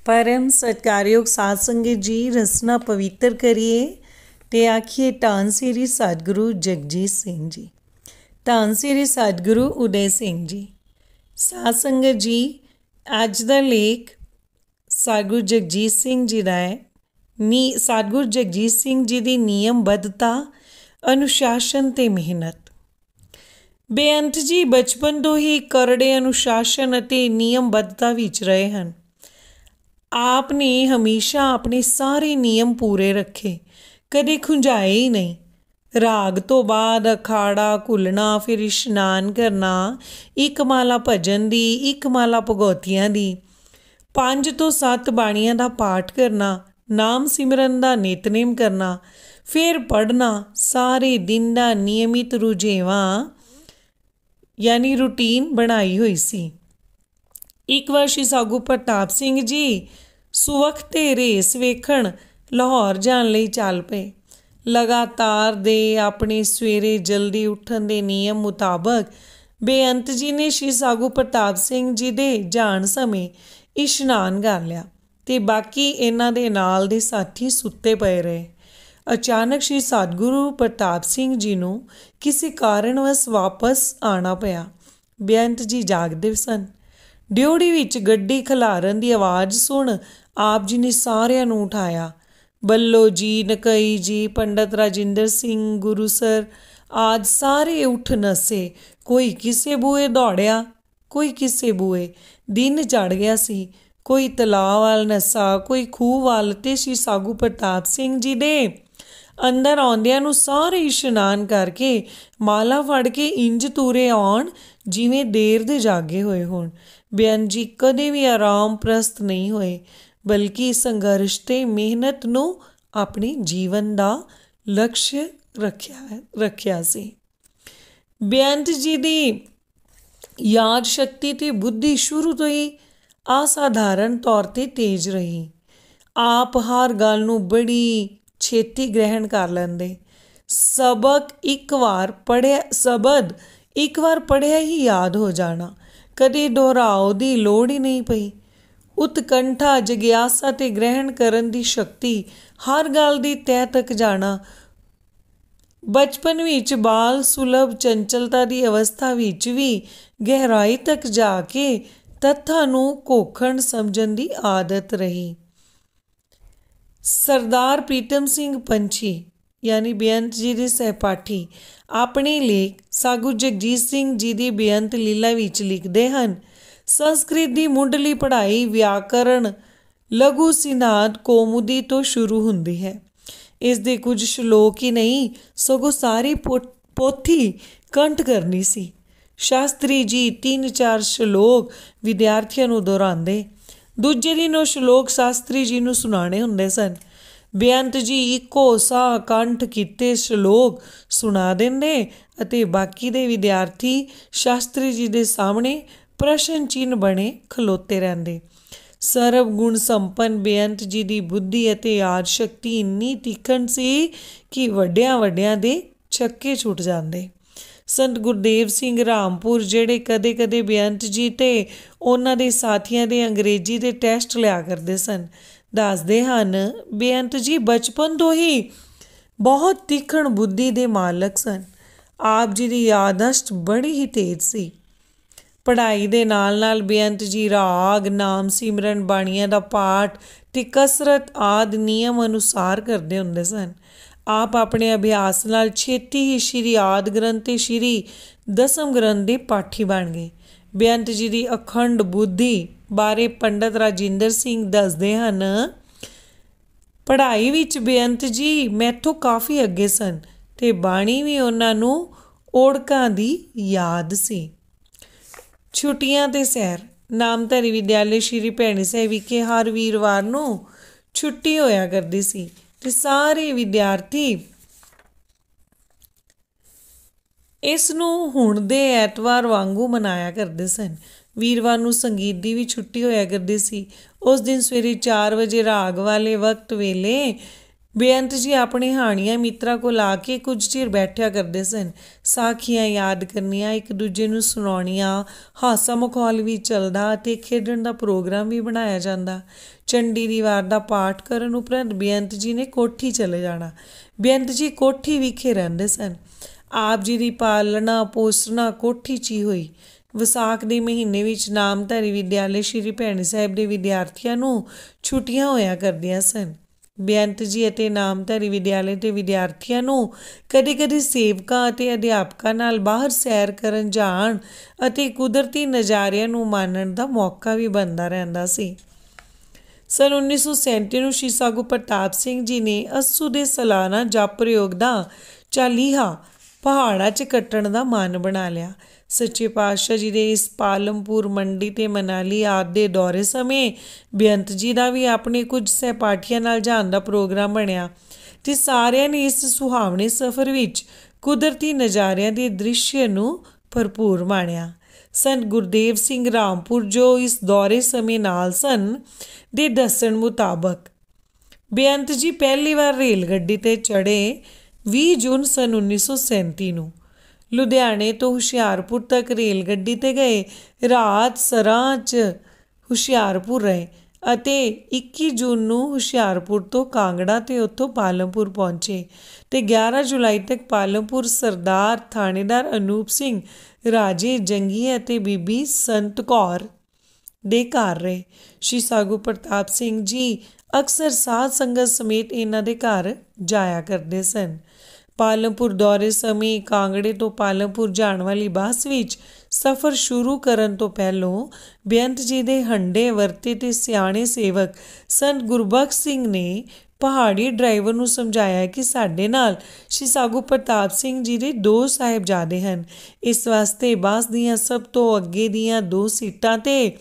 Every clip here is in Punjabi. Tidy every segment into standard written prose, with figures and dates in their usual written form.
परम सत्कारयोग साध संगत जी रसना पवित्र करिए ते आखिए धन श्री सतगुरु जगजीत सिंह जी। धन श्री सतगुरु उदय सिंह जी। साध संगत जी अज दा लेख सतगुरु जगजीत सिंह जी दा है। सतगुरु जगजीत सिंह जी की नियमबद्धता, अनुशासन ते मेहनत। बेअंत जी बचपन तो ही करड़े अनुशासन अते नियमबद्धता विच रहे हैं। आपने हमेशा अपने सारे नियम पूरे रखे, कदे खुंझाए ही नहीं। राग तो बाद अखाड़ा घुलना, फिर इशनान करना, एक माला भजन दी, एक माला भगौतियां दी, 5 तो 7 बाणियां दा पाठ करना, नाम सिमरन दा नितनेम करना, फिर पढ़ना, सारे दिन दा नियमित रुझेवां यानी रूटीन बनाई हुई सी। एक बार श्री सागू प्रताप सिंह जी सुवखते रेस वेखण लाहौर जाण लई चल पे। लगातार दे अपने सवेरे जल्दी उठन दे नियम मुताबक बेअंत जी ने श्री सागू प्रताप सिंह जी दे जाण समय इशनान कर लिया ते बाकी इन्हां दे नाल दे साथी सुत्ते पए रहे। अचानक श्री सतगुरु प्रताप सिंह जी नूं किसी कारणवश वापस आना पिया। बेअंत जी जागदे सन। ड्योड़ी विच गड्डी खलारन दी आवाज़ सुन आप जी ने सारिਆਂ ਨੂੰ उठाया। बल्लो जी, नकई जी, पंडित राजिंदर सिंह, गुरु सर आज सारे उठ नसे। कोई किसे बूए दौड़िया, कोई किसे बूए। दिन चढ़ गया सी। कोई तलाव वाल नसा, कोई खूह वाल ते श्री सागू प्रताप सिंह जी दे अंदर आउंदियां नूं सारे इशनान करके माला फड़ के इंज तूरे आउण जिवें देर दे जागे होए होण। बेअंत जी कदे भी आराम प्रस्त नहीं होए, बल्कि संघर्ष ते मेहनत नूं अपने जीवन दा लक्ष्य रखिया सी। बेअंत जी दी याद शक्ति ते बुद्धि शुरू तो ही असाधारण तौर ते तेज रही। आप हर गल नूं बड़ी छेती ग्रहण कर लेंदे। शबद एक बार पढ़िया ही याद हो जाना, कदे दोहराओ दी लोड़ ही नहीं पई। उत्कंठा, जिग्यासा ते ग्रहण करन दी शक्ति, हर गल दी तह तक जाना। बचपन विच बाल सुलभ चंचलता दी अवस्था विच भी गहराई तक जाके तत्थां नूं घोखण समझण दी आदत रही। सरदार प्रीतम सिंह पंछी यानी बेअंत जी दे सहपाठी अपने लेख सागू जगजीत सिंह जी दी बेअंत लीला विच लिखदे हन। संस्कृत की मुंडली पढ़ाई व्याकरण लघु सिद्धांत कौमुदी तो शुरू हुंदी है। इस दे कुछ श्लोक ही नहीं सगों सारी पोथी कंठ करनी सी। शास्त्री जी 3-4 श्लोक विद्यार्थियों नूं दोहरांदे, दूजे दिन वो श्लोक शास्त्री जी नूं सुनाने हुंदे सन। बेअंत जी इक्को साह कंठ कीते श्लोक सुना देंदे अते बाकी दे विद्यार्थी शास्त्री जी दे सामने प्रश्न चिन्ह बने खलोते रहंदे। सर्व गुण संपन्न बेअंत जी की बुद्धि अते याद शक्ति इन्नी तीखण सी कि वड्डियां दे छक्के छुट जांदे। संत गुरदेव सिंह रामपुर जिहड़े कदे कदे बेअंत जी ते उन्हां दे साथियां दे अंग्रेजी दे टैसट लिया करदे सन, दसदे हन बेअंत जी बचपन तो ही बहुत तीखण बुद्धि दे मालक सन। आप जी की याददाश्त बड़ी ही तेज सी। पढ़ाई दे नाल नाल बेअंत जी राग, नाम सिमरन, बाणियां दा पाठ ते कसरत आदि नियम अनुसार करदे हुंदे सन। आप अपने अभ्यास नाल छेती ही श्री आदि ग्रंथ ते श्री दसम ग्रंथ दे पाठी बन गए। बेअंत जी की अखंड बुद्धि बारे पंडित राजिंदर सिंह दसदे हन, पढ़ाई विच बेअंत जी मैथों काफ़ी अगे सन ते बाणी भी उन्हां नूं ओड़कां दी याद सी। छुट्टियां ते सैर नामधारी विद्यालय श्री भैणी साहिब विखे हर वीरवार नूं छुट्टी होया करदी सी ते सारे विद्यार्थी इस नूं हुण दे ऐतवार वांगू मनाया करदे सन। वीरवार नूं संगीत दी भी छुट्टी होया करदी सी। उस दिन सवेरे 4 वजे राग वाले वक्त वेले ਬੇਅੰਤ ਜੀ ਆਪਣੇ ਹਾਣੀਆਂ ਮਿੱਤਰਾਂ ਕੋਲ ਆ ਕੇ ਕੁਝ ਚਿਰ ਬੈਠਿਆ ਕਰਦੇ ਸਨ। ਸਾਖੀਆਂ ਯਾਦ ਕਰਨੀਆਂ, ਇੱਕ ਦੂਜੇ ਨੂੰ ਸੁਣਾਉਣੀਆਂ, ਹਾਸਾ ਮਖੌਲ ਵੀ ਚੱਲਦਾ ਅਤੇ ਖੇਡਣ ਦਾ ਪ੍ਰੋਗਰਾਮ ਵੀ ਬਣਾਇਆ ਜਾਂਦਾ। ਚੰਡੀ ਦੀ ਵਾਰ ਦਾ ਪਾਠ ਕਰਨ ਉਪਰੰਤ ਬੇਅੰਤ ਜੀ ਨੇ ਕੋਠੀ ਚਲੇ ਜਾਣਾ। ਬੇਅੰਤ ਜੀ ਕੋਠੀ ਵਿਖੇ ਰਹਿੰਦੇ ਸਨ। ਆਪ ਜੀ ਦੀ ਪਾਲਣਾ ਪੋਸਣਾ ਕੋਠੀ 'ਚ ਹੀ ਹੋਈ। ਵਿਸਾਖ ਦੇ ਮਹੀਨੇ ਵਿੱਚ ਨਾਮਧਾਰੀ ਵਿਦਿਆਲੇ ਸ਼੍ਰੀ ਭੈਣੀ ਸਾਹਿਬ ਦੇ ਵਿਦਿਆਰਥੀਆਂ ਨੂੰ ਛੁੱਟੀਆਂ ਹੋਇਆ ਕਰਦੀਆਂ ਸਨ। ਬੇਅੰਤ ਜੀ ਅਤੇ ਨਾਮਧਾਰੀ ਵਿਦਿਆਲੇ ਦੇ ਵਿਦਿਆਰਥੀਆਂ ਨੂੰ ਕਦੇ ਕਦੇ ਸੇਵਕਾਂ ਅਤੇ ਅਧਿਆਪਕਾਂ ਨਾਲ ਬਾਹਰ ਸੈਰ ਕਰਨ ਜਾਣ ਅਤੇ ਕੁਦਰਤੀ ਨਜ਼ਾਰਿਆਂ ਨੂੰ ਮਾਣਨ ਦਾ ਮੌਕਾ ਵੀ ਬਣਦਾ ਰਹਿੰਦਾ ਸੀ। ਸੰਨ 1937 ਨੂੰ ਸ਼੍ਰੀ ਸਾਗੂ ਪ੍ਰਤਾਪ ਸਿੰਘ ਜੀ ਨੇ ਅੱਸੂ ਦੇ ਸਾਲਾਨਾ ਜਪ ਪ੍ਰਯੋਗ ਦਾ ਚਾਲੀਹਾ ਪਹਾੜਾਂ 'ਚ ਕੱਟਣ ਦਾ ਮਨ ਬਣਾ ਲਿਆ। ਸੱਚੇ ਪਾਤਸ਼ਾਹ ਜੀ ਦੇ ਇਸ ਪਾਲਮਪੁਰ, ਮੰਡੀ ਤੇ ਮਨਾਲੀ ਆਦਿ ਦੇ ਦੌਰੇ ਸਮੇਂ ਬੇਅੰਤ ਜੀ ਦਾ ਵੀ ਆਪਣੇ ਕੁਝ ਸਹਿਪਾਠੀਆਂ ਨਾਲ ਜਾਣ ਦਾ ਪ੍ਰੋਗਰਾਮ ਬਣਿਆ ਤੇ ਸਾਰਿਆਂ ਨੇ ਇਸ ਸੁਹਾਵਣੇ ਸਫ਼ਰ ਵਿੱਚ ਕੁਦਰਤੀ ਨਜ਼ਾਰਿਆਂ ਦੇ ਦ੍ਰਿਸ਼ ਨੂੰ ਭਰਪੂਰ ਮਾਣਿਆ। ਸੰਤ ਗੁਰਦੇਵ ਸਿੰਘ ਰਾਮਪੁਰ ਜੋ ਇਸ ਦੌਰੇ ਸਮੇਂ ਨਾਲ ਸਨ ਦੇ ਦੱਸਣ ਮੁਤਾਬਕ ਬੇਅੰਤ ਜੀ ਪਹਿਲੀ ਵਾਰ ਰੇਲ ਗੱਡੀ 'ਤੇ ਚੜ੍ਹੇ 20 ਜੂਨ ਸੰਨ 1937 ਨੂੰ। ਲੁਧਿਆਣੇ ਤੋਂ ਹੁਸ਼ਿਆਰਪੁਰ ਤੱਕ ਰੇਲ ਗੱਡੀ 'ਤੇ ਗਏ। ਰਾਤ ਸਰਾਂ 'ਚ ਹੁਸ਼ਿਆਰਪੁਰ ਰਹੇ ਅਤੇ 21 ਜੂਨ ਨੂੰ ਹੁਸ਼ਿਆਰਪੁਰ ਤੋਂ ਕਾਂਗੜਾ ਤੇ ਉੱਥੋਂ ਪਾਲਮਪੁਰ ਪਹੁੰਚੇ ਤੇ 11 ਜੁਲਾਈ ਤੱਕ ਪਾਲਮਪੁਰ ਸਰਦਾਰ ਥਾਣੇਦਾਰ ਅਨੂਪ ਸਿੰਘ ਰਾਜੇ ਜੰਗੀਏ ਅਤੇ ਬੀਬੀ ਸੰਤ ਕੌਰ ਦੇ ਘਰ ਰਹੇ। ਸ਼੍ਰੀ ਸਾਗੂ ਪ੍ਰਤਾਪ ਸਿੰਘ ਜੀ ਅਕਸਰ ਸਾਧ ਸੰਗਤ ਸਮੇਤ ਇਹਨਾਂ ਦੇ ਘਰ ਜਾਇਆ ਕਰਦੇ ਸਨ। ਪਾਲਮਪੁਰ ਦੌਰੇ ਸਮੇਂ ਕਾਂਗੜੇ ਤੋਂ ਪਾਲਮਪੁਰ ਜਾਣ ਵਾਲੀ ਬੱਸ ਵਿੱਚ ਸਫ਼ਰ ਸ਼ੁਰੂ ਕਰਨ ਤੋਂ ਪਹਿਲੋਂ ਬੇਅੰਤ ਜੀ ਦੇ ਹੰਢੇ ਵਰਤੇ ਤੇ ਸਿਆਣੇ ਸੇਵਕ ਸੰਤ ਗੁਰਬਖਸ਼ ਸਿੰਘ ਨੇ ਪਹਾੜੀ ਡਰਾਈਵਰ ਨੂੰ ਸਮਝਾਇਆ ਕਿ ਸਾਡੇ ਨਾਲ ਸ਼੍ਰੀ ਸਾਗੂ ਪ੍ਰਤਾਪ ਸਿੰਘ ਜੀ ਦੇ 2 ਸਾਹਿਬਜ਼ਾਦੇ ਹਨ। ਇਸ ਵਾਸਤੇ ਬੱਸ ਦੀਆਂ ਸਭ ਤੋਂ ਅੱਗੇ ਦੀਆਂ 2 ਸੀਟਾਂ 'ਤੇ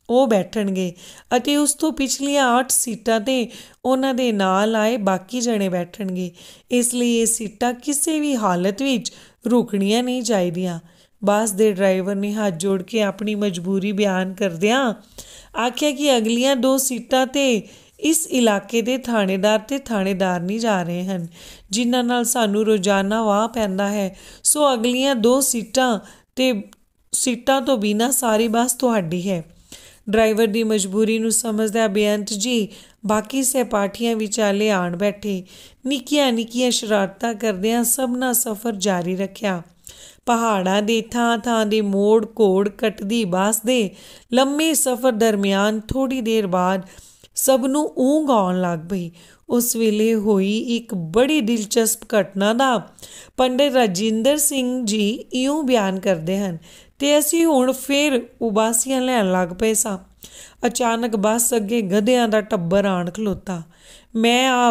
ਉਹ ਬੈਠਣਗੇ ਅਤੇ ਉਸ ਤੋਂ ਪਿਛਲੀਆਂ 8 ਸੀਟਾਂ 'ਤੇ ਉਹਨਾਂ ਦੇ ਨਾਲ ਆਏ ਬਾਕੀ ਜਣੇ ਬੈਠਣਗੇ। ਇਸ ਲਈ ਇਹ ਸੀਟਾਂ ਕਿਸੇ ਵੀ ਹਾਲਤ ਵਿੱਚ ਰੁਕਣੀਆਂ ਨਹੀਂ ਚਾਹੀਦੀਆਂ। ਬੱਸ ਦੇ ਡਰਾਈਵਰ ਨੇ ਹੱਥ ਜੋੜ ਕੇ ਆਪਣੀ ਮਜਬੂਰੀ ਬਿਆਨ ਕਰਦਿਆਂ ਆਖਿਆ ਕਿ ਅਗਲੀਆਂ 2 ਸੀਟਾਂ 'ਤੇ ਇਸ ਇਲਾਕੇ ਦੇ ਥਾਣੇਦਾਰ ਤੇ ਥਾਣੇਦਾਰਨੀ ਜਾ ਰਹੇ ਹਨ ਜਿਨ੍ਹਾਂ ਨਾਲ ਸਾਨੂੰ ਰੋਜ਼ਾਨਾ ਵਾਹ ਪੈਂਦਾ ਹੈ, ਸੋ ਅਗਲੀਆਂ 2 ਸੀਟਾਂ ਤੋਂ ਬਿਨਾਂ ਸਾਰੀ ਬੱਸ ਤੁਹਾਡੀ ਹੈ। ਡਰਾਈਵਰ ਦੀ ਮਜਬੂਰੀ ਨੂੰ ਸਮਝਦਿਆਂ ਬੇਅੰਤ ਜੀ ਬਾਕੀ ਸਹਿਪਾਠੀਆਂ ਵਿਚਾਲੇ ਆਣ ਬੈਠੇ। ਨਿੱਕੀਆਂ ਨਿੱਕੀਆਂ ਸ਼ਰਾਰਤਾਂ ਕਰਦਿਆਂ ਸਭਨਾਂ ਸਫ਼ਰ ਜਾਰੀ ਰੱਖਿਆ। ਪਹਾੜਾਂ ਦੇ ਥਾਂ ਥਾਂ ਦੇ ਮੋੜ ਘੋੜ ਕੱਟਦੀ ਬੱਸ ਦੇ ਲੰਮੇ ਸਫ਼ਰ ਦਰਮਿਆਨ ਥੋੜ੍ਹੀ ਦੇਰ ਬਾਅਦ ਸਭ ਨੂੰ ਊਂਘ ਆਉਣ ਲੱਗ ਪਈ। ਉਸ ਵੇਲੇ ਹੋਈ ਇੱਕ ਬੜੀ ਦਿਲਚਸਪ ਘਟਨਾ ਦਾ ਪੰਡਿਤ ਰਾਜਿੰਦਰ ਸਿੰਘ ਜੀ ਇਉਂ ਬਿਆਨ ਕਰਦੇ ਹਨ ਤੇ ਅਸੀਂ ਹੁਣ ਫਿਰ ਉਬਾਸੀਆਂ ਲੈਣ ਲੱਗ ਪਏ ਸਾਂ। ਅਚਾਨਕ ਬੱਸ ਅੱਗੇ ਗਧਿਆਂ ਦਾ ਟੱਬਰ ਆਣ ਖਲੋਤਾ। ਮੈਂ ਆ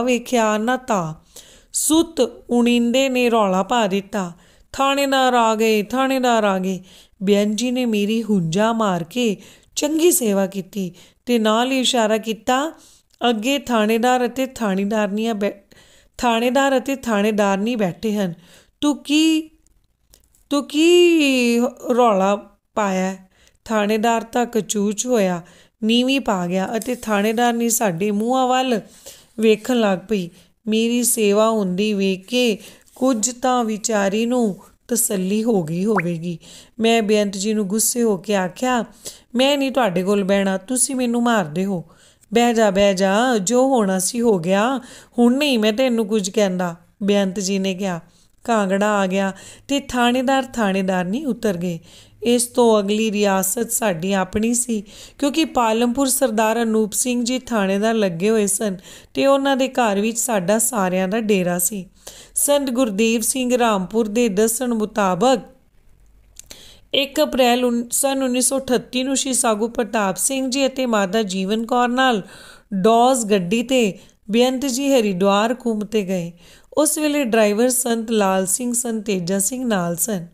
ਵੇਖਿਆ ਨਾ ਤਾਂ ਸੁੱਤ ਉਣੀਂਦੇ ਨੇ ਰੌਲਾ ਪਾ ਦਿੱਤਾ, ਥਾਣੇਦਾਰ ਆ ਗਏ, ਥਾਣੇਦਾਰ ਆ ਗਏ। ਬੇਅੰਤ ਜੀ ਨੇ ਮੇਰੀ ਹੁੰਜਾ ਮਾਰ ਕੇ ਚੰਗੀ ਸੇਵਾ ਕੀਤੀ ਤੇ ਨਾਲ ਹੀ ਇਸ਼ਾਰਾ ਕੀਤਾ, ਅੱਗੇ ਥਾਣੇਦਾਰ ਅਤੇ ਥਾਣੇਦਾਰਨੀ ਬੈਠੇ ਹਨ। ਤੂੰ ਕੀ ਰੌਲਾ ਪਾਇਆ? ਥਾਣੇਦਾਰ ਤਾਂ ਕਚੂਚ ਹੋਇਆ, ਨੀਵੀਂ ਪਾ ਗਿਆ ਅਤੇ ਥਾਣੇਦਾਰਨੀ ਸਾਡੇ ਮੂੰਹਾਂ ਵੱਲ ਵੇਖਣ ਲੱਗ ਪਈ। ਮੇਰੀ ਸੇਵਾ ਹੁੰਦੀ ਵੇਖ ਕੇ ਕੁਝ ਤਾਂ ਵਿਚਾਰੀ ਨੂੰ ਤਸੱਲੀ ਹੋ ਗਈ ਹੋਵੇਗੀ। ਮੈਂ ਬੇਅੰਤ ਜੀ ਨੂੰ ਗੁੱਸੇ ਹੋ ਕੇ ਆਖਿਆ, ਮੈਂ ਨਹੀਂ ਤੁਹਾਡੇ ਕੋਲ ਬਹਿਣਾ, ਤੁਸੀਂ ਮੈਨੂੰ ਮਾਰਦੇ ਹੋ। ਬਹਿ ਜਾ, ਜੋ ਹੋਣਾ ਸੀ ਹੋ ਗਿਆ, ਹੁਣ ਨਹੀਂ ਮੈਂ ਤੈਨੂੰ ਕੁਝ ਕਹਿੰਦਾ, ਬੇਅੰਤ ਜੀ ਨੇ ਕਿਹਾ। ਕਾਂਗੜਾ ਆ ਗਿਆ ਤੇ ਥਾਣੇਦਾਰ ਥਾਣੇਦਾਰਨੀ ਉਤਰ ਗਏ। ਇਸ ਤੋਂ ਅਗਲੀ ਰਿਆਸਤ ਸਾਡੀ ਆਪਣੀ ਸੀ ਕਿਉਂਕਿ ਪਾਲਮਪੁਰ ਸਰਦਾਰ ਅਨੂਪ ਸਿੰਘ ਜੀ ਥਾਣੇਦਾਰ ਲੱਗੇ ਹੋਏ ਸਨ ਤੇ ਉਹਨਾਂ ਦੇ ਘਰ ਵਿੱਚ ਸਾਡਾ ਸਾਰਿਆਂ ਦਾ ਡੇਰਾ ਸੀ। ਸੰਤ ਗੁਰਦੇਵ ਸਿੰਘ ਰਾਮਪੁਰ ਦੇ ਦੱਸਣ ਮੁਤਾਬਕ 1 ਅਪ੍ਰੈਲ ਸੰਨ 1938 ਨੂੰ ਸ਼੍ਰੀ ਸਾਗੂ ਪ੍ਰਤਾਪ ਸਿੰਘ ਜੀ ਅਤੇ ਮਾਤਾ ਜੀਵਨ ਕੌਰ ਨਾਲ ਡੋਜ਼ ਗੱਡੀ 'ਤੇ ਬੇਅੰਤ ਜੀ ਹਰਿਦੁਆਰ ਘੁੰਮ 'ਤੇ ਗਏ। ਉਸ ਵੇਲੇ ਡਰਾਈਵਰ ਸੰਤ ਲਾਲ ਸਿੰਘ, ਸੰਤ ਤੇਜਾ ਸਿੰਘ ਨਾਲ ਸਨ।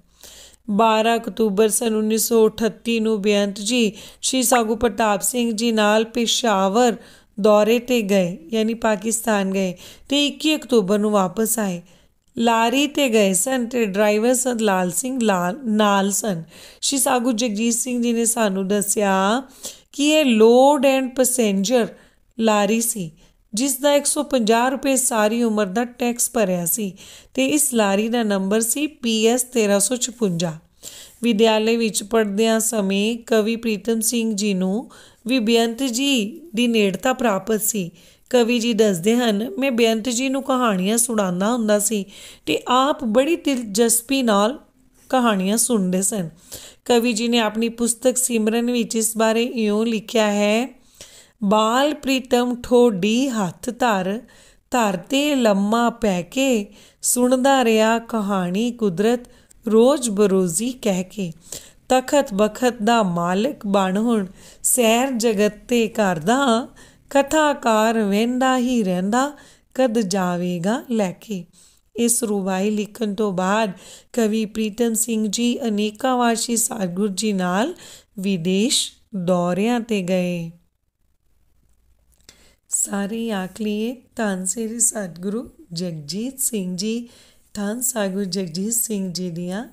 12 ਅਕਤੂਬਰ ਸੰਨ 1938 ਨੂੰ ਬੇਅੰਤ ਜੀ ਸ਼੍ਰੀ ਸਾਗੂ ਪ੍ਰਤਾਪ ਸਿੰਘ ਜੀ ਨਾਲ ਪੇਸ਼ਾਵਰ ਦੌਰੇ 'ਤੇ ਗਏ, ਯਾਨੀ ਪਾਕਿਸਤਾਨ ਗਏ ਤੇ 21 ਅਕਤੂਬਰ ਨੂੰ ਵਾਪਸ ਆਏ। ਲਾਰੀ 'ਤੇ ਗਏ ਸਨ ਤੇ ਡਰਾਈਵਰ ਸੰਤ ਲਾਲ ਸਿੰਘ ਨਾਲ ਸਨ। ਸ਼੍ਰੀ ਸਾਗੂ ਜਗਜੀਤ ਸਿੰਘ ਜੀ ਨੇ ਸਾਨੂੰ ਦੱਸਿਆ ਕਿ ਇਹ ਲੋਡ ਐਂਡ ਪੈਸੇਂਜਰ ਲਾਰੀ ਸੀ। ਜਿਸ ਦਾ 150 ਰੁਪਏ ਸਾਰੀ ਉਮਰ ਦਾ ਟੈਕਸ ਭਰਿਆ ਸੀ ਤੇ ਇਸ ਲਾਰੀ ਦਾ ਨੰਬਰ ਸੀ PS 1356। ਵਿਦਿਆਲੇ ਵਿੱਚ ਪੜ੍ਹਦਿਆਂ ਸਮੇਂ ਕਵੀ ਪ੍ਰੀਤਮ ਸਿੰਘ ਜੀ ਨੂੰ ਵੀ ਬੇਅੰਤ ਜੀ ਦੀ ਨੇੜਤਾ ਪ੍ਰਾਪਤ ਸੀ। ਕਵੀ ਜੀ ਦੱਸਦੇ ਹਨ, ਮੈਂ ਬੇਅੰਤ ਜੀ ਨੂੰ ਕਹਾਣੀਆਂ ਸੁਣਾਉਂਦਾ ਹੁੰਦਾ ਸੀ ਤੇ ਆਪ ਬੜੀ ਦਿਲਚਸਪੀ ਨਾਲ ਕਹਾਣੀਆਂ ਸੁਣਦੇ ਸਨ। ਕਵੀ ਜੀ ਨੇ ਆਪਣੀ ਪੁਸਤਕ ਸਿਮਰਨ ਵਿੱਚ ਇਸ ਬਾਰੇ ਇਉਂ ਲਿਖਿਆ ਹੈ, ਬਾਲ ਪ੍ਰੀਤਮ ਠੋਡੀ ਹੱਥ ਧਰ, ਧਰ 'ਤੇ ਲੰਮਾ ਪੈ ਕੇ, ਸੁਣਦਾ ਰਿਹਾ ਕਹਾਣੀ ਕੁਦਰਤ ਰੋਜ਼ ਬਰੋਜ਼ੀ ਕਹਿ ਕੇ। ਤਖਤ ਬਖਤ ਦਾ ਮਾਲਕ ਬਣ ਹੁਣ, ਸੈਰ ਜਗਤ 'ਤੇ ਕਰਦਾ, ਕਥਾਕਾਰ ਵਹਿੰਦਾ ਹੀ ਰਹਿੰਦਾ, ਕਦ ਜਾਵੇਗਾ ਲੈ ਕੇ। ਇਸ ਰੁਬਾਈ ਲਿਖਣ ਤੋਂ ਬਾਅਦ ਕਵੀ ਪ੍ਰੀਤਮ ਸਿੰਘ ਜੀ ਅਨੇਕਾਂ ਵਾਰ ਸ਼੍ਰੀ ਸਤਿਗੁਰੂ ਜੀ ਨਾਲ ਵਿਦੇਸ਼ ਦੌਰਿਆਂ 'ਤੇ ਗਏ। ਸਾਰੇ ਆਖ ਲਈਏ, ਧੰਨ ਸ੍ਰੀ ਸਤਿਗੁਰੂ ਜਗਜੀਤ ਸਿੰਘ ਜੀ, ਧੰਨ ਸਾਹਿਬ ਜਗਜੀਤ ਸਿੰਘ ਜੀ ਦੀਆਂ